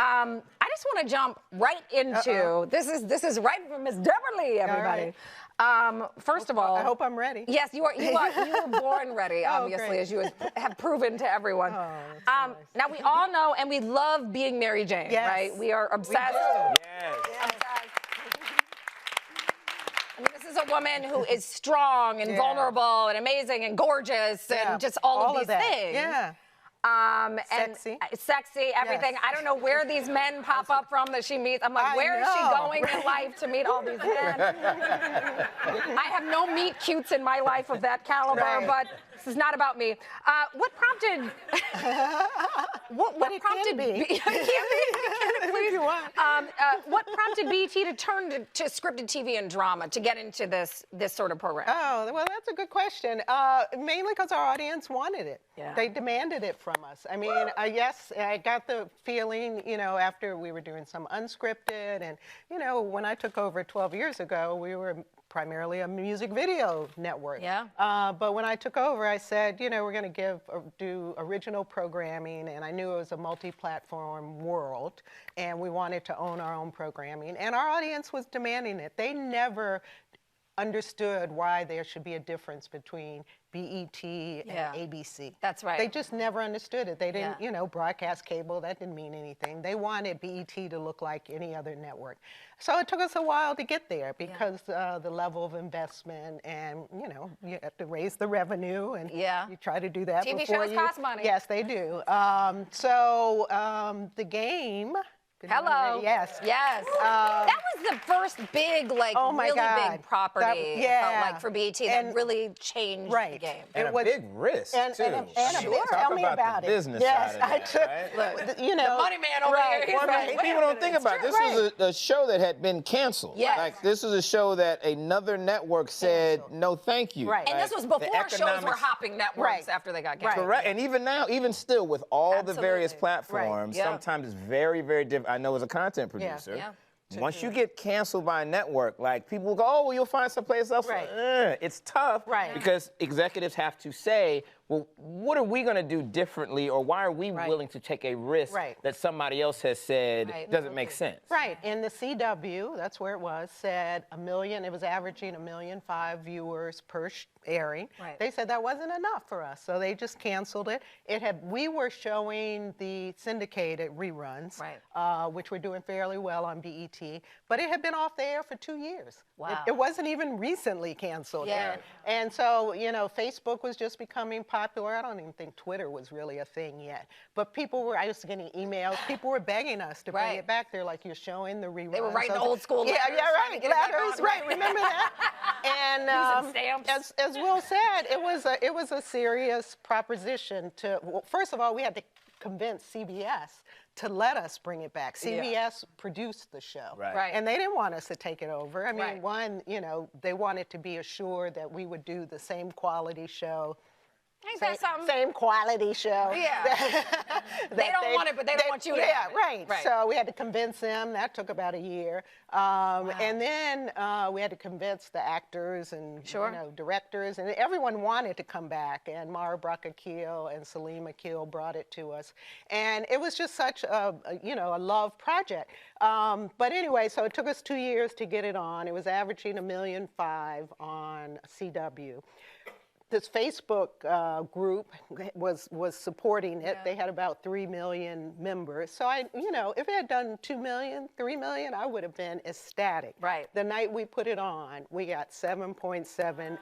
I just want to jump right into this is right from Miss Deverly, everybody. First of all, I hope I'm ready. Yes, you were born ready, obviously, as you have proven to everyone. Oh, that's so nice. Now we all know and we love being Mary Jane, right? We are obsessed. Yes. I mean, this is a woman who is strong and vulnerable and amazing and gorgeous and just all of these things. Yeah. Sexy, everything. Yes. I don't know where these men pop up from that she meets. I'm like, where is she going in life to meet all these men? I have no meet cutes in my life of that caliber, but this is not about me. What prompted? what prompted? What prompted BET to turn to scripted TV and drama to get into this sort of program? Oh, well, that's a good question. Mainly because our audience wanted it. Yeah. They demanded it from us. I mean, yes, I got the feeling, you know, after we were doing some unscripted, and you know, when I took over 12 years ago, we were primarily a music video network. Yeah. But when I took over, I said, you know, we're going to do original programming, and I knew it was a multi-platform world, and we wanted to own our own programming, and our audience was demanding it. They never understood why there should be a difference between BET and ABC. That's right. They just never understood it. They didn't, you know, broadcast cable, that didn't mean anything. They wanted BET to look like any other network. So it took us a while to get there because the level of investment and, you know, you have to raise the revenue and you try to do that TV before shows cost money. Yes, they do. The game. Hello. Yes. Yes. That was the first big, like, really big property, it felt like, for BET that really changed the game. And a big risk, too. And a big, tell me about the business Yes, side of I that, took, right? you know. The money man over here. He's like, People don't think about it. This is a show that had been canceled. Yes. Like, this is a show that another network said, no, thank you. Right. And this was before shows were hopping networks after they got canceled. Correct. And even now, even still, with all the various platforms, sometimes it's very, very different. I know as a content producer. Once you get canceled by a network, like, people go, oh, well, you'll find someplace else. It's tough because executives have to say, well, what are we going to do differently, or why are we willing to take a risk that somebody else has said doesn't make sense? Right. And the CW, that's where it was, said 1 million, it was averaging 1.5 million viewers per airing. They said that wasn't enough for us, so they just canceled it. We were showing the syndicated reruns, which were doing fairly well on BET, but it had been off the air for 2 years. Wow. It wasn't even recently canceled. And so, you know, Facebook was just becoming popular. I don't even think Twitter was really a thing yet. But I was getting emails, people were begging us to bring it back. They're like, you're showing the reruns. They were writing old school letters. Letters, remember that? And using stamps. as Will said, it was a serious proposition to, well, first of all, we had to convince CBS to let us bring it back. CBS produced the show. And they didn't want us to take it over. I mean, one, you know, they wanted to be assured that we would do the same quality show. Ain't that something? Same quality show. They don't want it, but they don't want you to have it. Right. So we had to convince them. That took about a year. And then we had to convince the actors and you know, directors, and everyone wanted to come back. And Mara Brock Akil and Salim Akil brought it to us. And it was just such a you know, a love project. But anyway, so it took us 2 years to get it on. It was averaging 1.5 million on CW. This Facebook group was supporting it. They had about 3 million members. So you know, if it had done 2 million, 3 million, I would have been ecstatic. The night we put it on, we got 7.7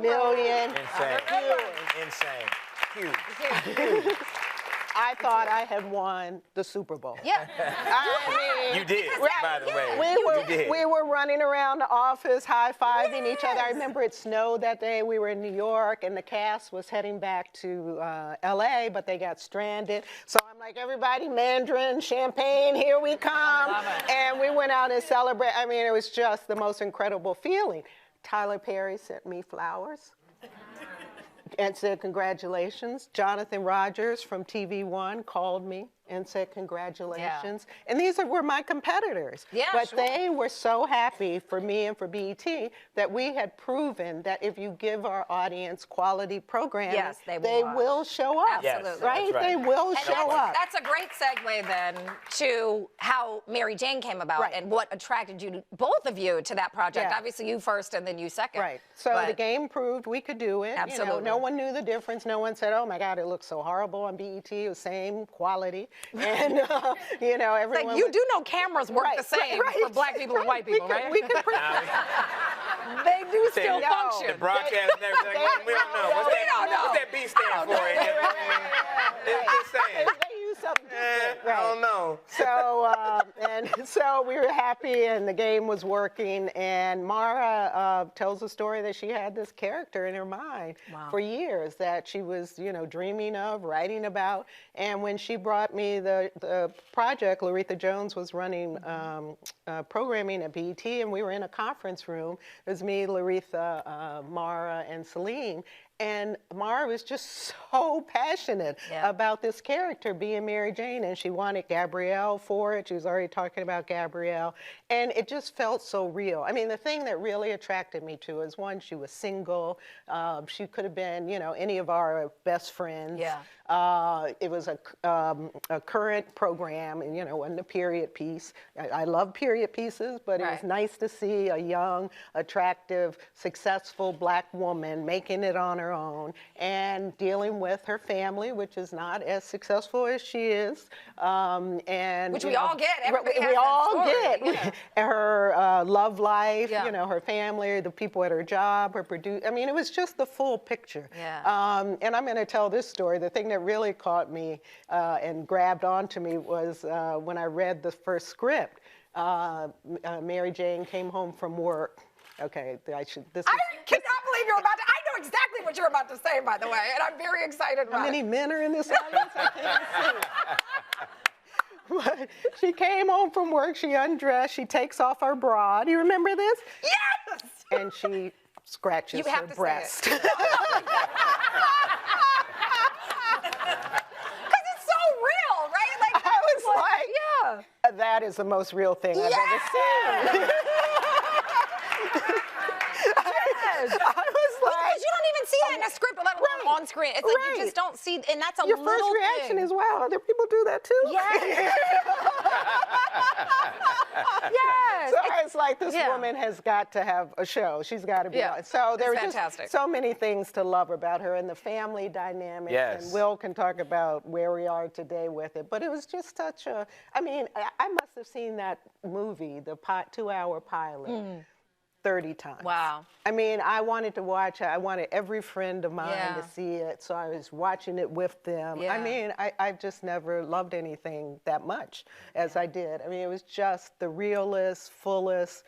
million Insane. Huge. I thought I had won the Super Bowl. I mean, you did, by the way. We were running around the office, high-fiving each other. I remember it snowed that day. We were in New York, and the cast was heading back to LA, but they got stranded. So I'm like, everybody, Mandarin, champagne, here we come. And we went out and celebrated. I mean, it was just the most incredible feeling. Tyler Perry sent me flowers and said, congratulations. Jonathan Rogers from TV One called me and said congratulations. Yeah. And these were my competitors. Yeah, but sure. they were so happy for me and for BET that we had proven that if you give our audience quality programming, yes, they will show up. Absolutely. Yes, right? Right? They will show up. That's a great segue then to how Mary Jane came about and what attracted you, both of you, to that project. Obviously you first and then you second. Right. So the game proved we could do it. Absolutely. You know, no one knew the difference. No one said, oh my God, it looks so horrible on BET. It was same quality. And, you know, everyone. Like, you do know cameras work the same for black people and white people, right? We could they do still function. The broadcast and everything. We don't know. What's that B stand for? Just saying. They use something different. I don't know. So we were happy, and the game was working. And Mara tells a story that she had this character in her mind for years that she was, you know, dreaming of, writing about. And when she brought me the project, Laretha Jones was running programming at BET, and we were in a conference room. It was me, Laretha, Mara, and Celine. And Mara was just so passionate about this character being Mary Jane, and she wanted Gabrielle for it. She was already talking about Gabrielle, and it just felt so real. I mean, the thing that really attracted me to is, one, she was single. She could have been, you know, any of our best friends. Yeah. It was a current program, and, you know, wasn't a period piece. I love period pieces, but it was nice to see a young, attractive, successful black woman making it on her own and dealing with her family, which is not as successful as she is. And which we all get. Everybody has we all story. get. Yeah. Her love life, you know, her family, the people at her job, her I mean, it was just the full picture. Yeah. And I'm going to tell this story. The thing that really caught me and grabbed onto me was when I read the first script. Mary Jane came home from work. Okay, I cannot believe you're about to. I know exactly what you're about to say, by the way, and I'm very excited about it. How many men are in this audience? I can't see. But she came home from work, she undressed, she takes off her bra. Do you remember this? Yes! And she scratches her breast. Because it's so real, right? Like, I was like, that is the most real thing I've ever seen. I was like, because you don't even see that in a script, let alone on screen. It's like you just don't see, and that's a your little first reaction thing. is, wow, other people do that too? Yes. Yes. So it's like this woman has got to have a show. She's got to be on. So there were just so many things to love about her, and the family dynamics. Yes. And Will can talk about where we are today with it. But it was just such a, I mean, I must have seen that movie, the 2-hour pilot. 30 times. Wow. I mean, I wanted to watch it. I wanted every friend of mine to see it, so I was watching it with them. I mean, I've just never loved anything that much as I did. I mean, it was just the realest, fullest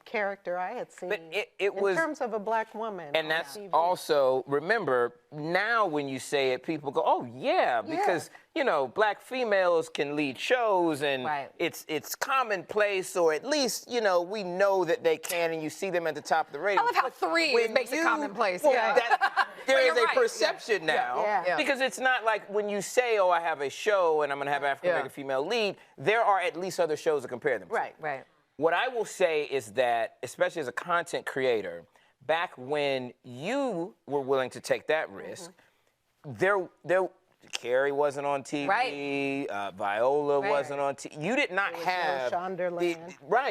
character I had seen but it was, in terms of a black woman. And that's TV. Also, remember, now when you say it, people go, oh, yeah, because, you know, black females can lead shows, and it's commonplace, or at least, you know, we know that they can, and you see them at the top of the radio. I love how 3 makes it commonplace. There is a perception now, because it's not like when you say, oh, I have a show, and I'm going to have an African-American female lead, there are at least other shows to compare them to. Right. What I will say is that, especially as a content creator, back when you were willing to take that risk, Carrie wasn't on TV, Viola wasn't on TV. You did not have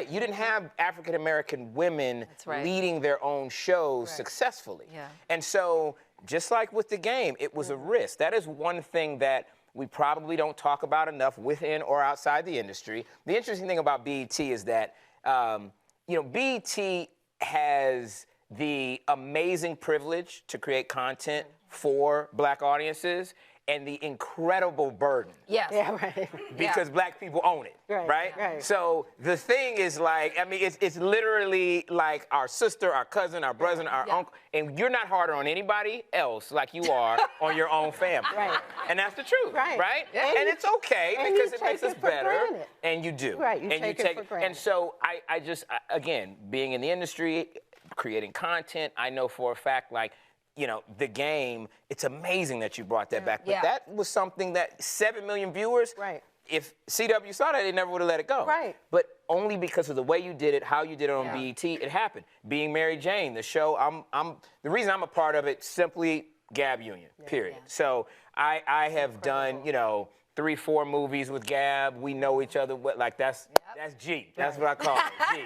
you didn't have African American women leading their own shows successfully. And so, just like with the game, it was a risk. That is one thing that we probably don't talk about enough within or outside the industry. The interesting thing about BET is that, you know, BET has the amazing privilege to create content for black audiences and the incredible burden. Because black people own it, right? So the thing is, like, I mean, it's literally like our sister, our cousin, our brother, our uncle, and you're not harder on anybody else like you are on your own family. And that's the truth, right? And it's okay, because it makes us better. And you do. You take it for granted. And so I just, again, being in the industry, creating content, I know for a fact, like, you know, The Game, it's amazing that you brought that back. But that was something that 7 million viewers. Right. If CW saw that, they never would have let it go. Right. But only because of the way you did it, how you did it on BET, it happened. Being Mary Jane, the show, the reason I'm a part of it, simply Gab Union, period. So I have done, you know, 3, 4 movies with Gab. We know each other. Like, that's G. That's what I call it, G.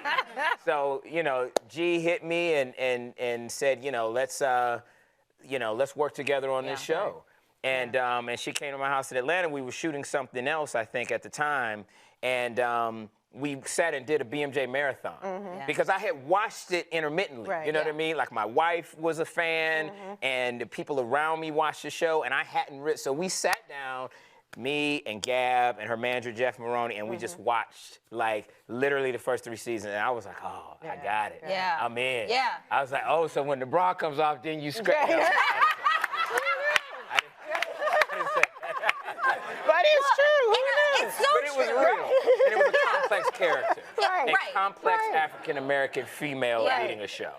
So, you know, G hit me and said, you know, let's work together on this show. And she came to my house in Atlanta. We were shooting something else, I think, at the time. And we sat and did a BMJ marathon because I had watched it intermittently. You know what I mean? Like, my wife was a fan, and the people around me watched the show, and I hadn't written. So we sat down, me and Gab and her manager, Jeff Maroney, and we just watched, like, literally the first 3 seasons. And I was like, oh, I got it. I'm in. I was like, oh, so when the bra comes off, then you scratch. It's true. It's so but it was real. And it was a complex character. A complex African-American female leading a show.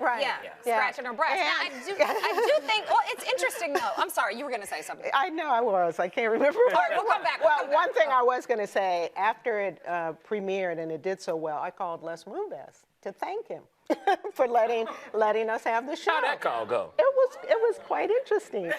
Scratching her breast. Now, I do think, well, it's interesting, though. I'm sorry, you were going to say something. I know I was. I can't remember. All right, we'll come back. Well, one thing I was going to say, after it premiered and it did so well, I called Les Moonves to thank him for letting us have the show. How'd that call go? It was quite interesting. And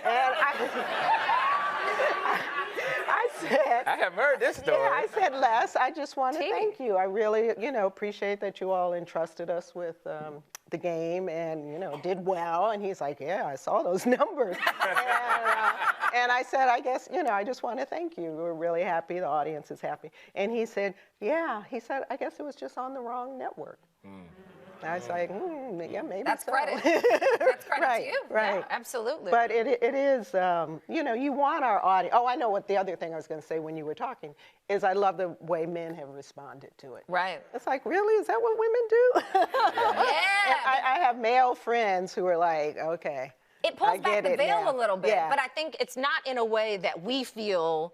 I said, I haven't heard this story. Yeah, I said, Les, I just want to thank you. I really, you know, appreciate that you all entrusted us with The Game and, you know, did well. And he's like, yeah, I saw those numbers. And I said, I guess, you know, I just want to thank you. We're really happy. The audience is happy. And he said, yeah. He said, I guess it was just on the wrong network. I was like, yeah, maybe That's so. credit. That's credit to you. Right. Yeah, absolutely. But it is, you know, you want our audience. Oh, I know what the other thing I was going to say when you were talking is I love the way men have responded to it. Right. It's like, really? Is that what women do? I have male friends who are like, okay. It pulls back the veil now. a little bit, but I think it's not in a way that we feel.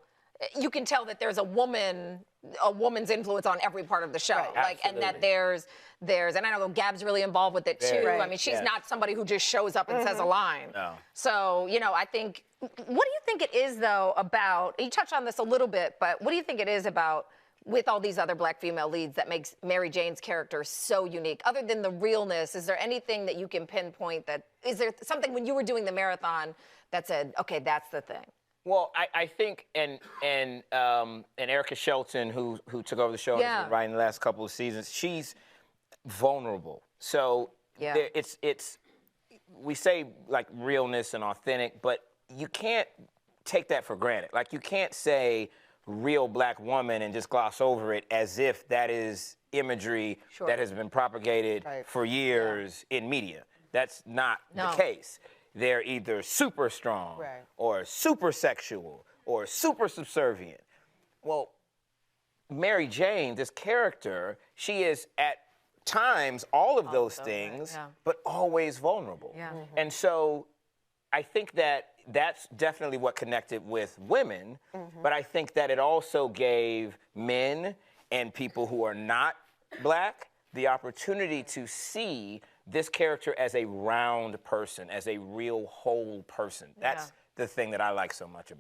You can tell that there's a woman's influence on every part of the show, and that there's, and I know Gab's really involved with it too. I mean, she's not somebody who just shows up and says a line. No. So, you know, I think, what do you think it is though about? You touched on this a little bit, but what do you think it is about with all these other black female leads that makes Mary Jane's character so unique? Other than the realness, is there anything that you can pinpoint is there something when you were doing the marathon that said, okay, that's the thing? Well, I think, and Erica Shelton, who took over the show and has been writing the last couple of seasons, she's vulnerable. So we say like realness and authentic, but you can't take that for granted. Like, you can't say real black woman and just gloss over it as if that is imagery that has been propagated for years in media. That's not the case. They're either super strong or super sexual or super subservient. Well, Mary Jane, this character, she is at times all of those things, but always vulnerable. And so I think that that's definitely what connected with women, but I think that it also gave men and people who are not black the opportunity to see this character as a round person, as a real whole person. That's the thing that I like so much about it.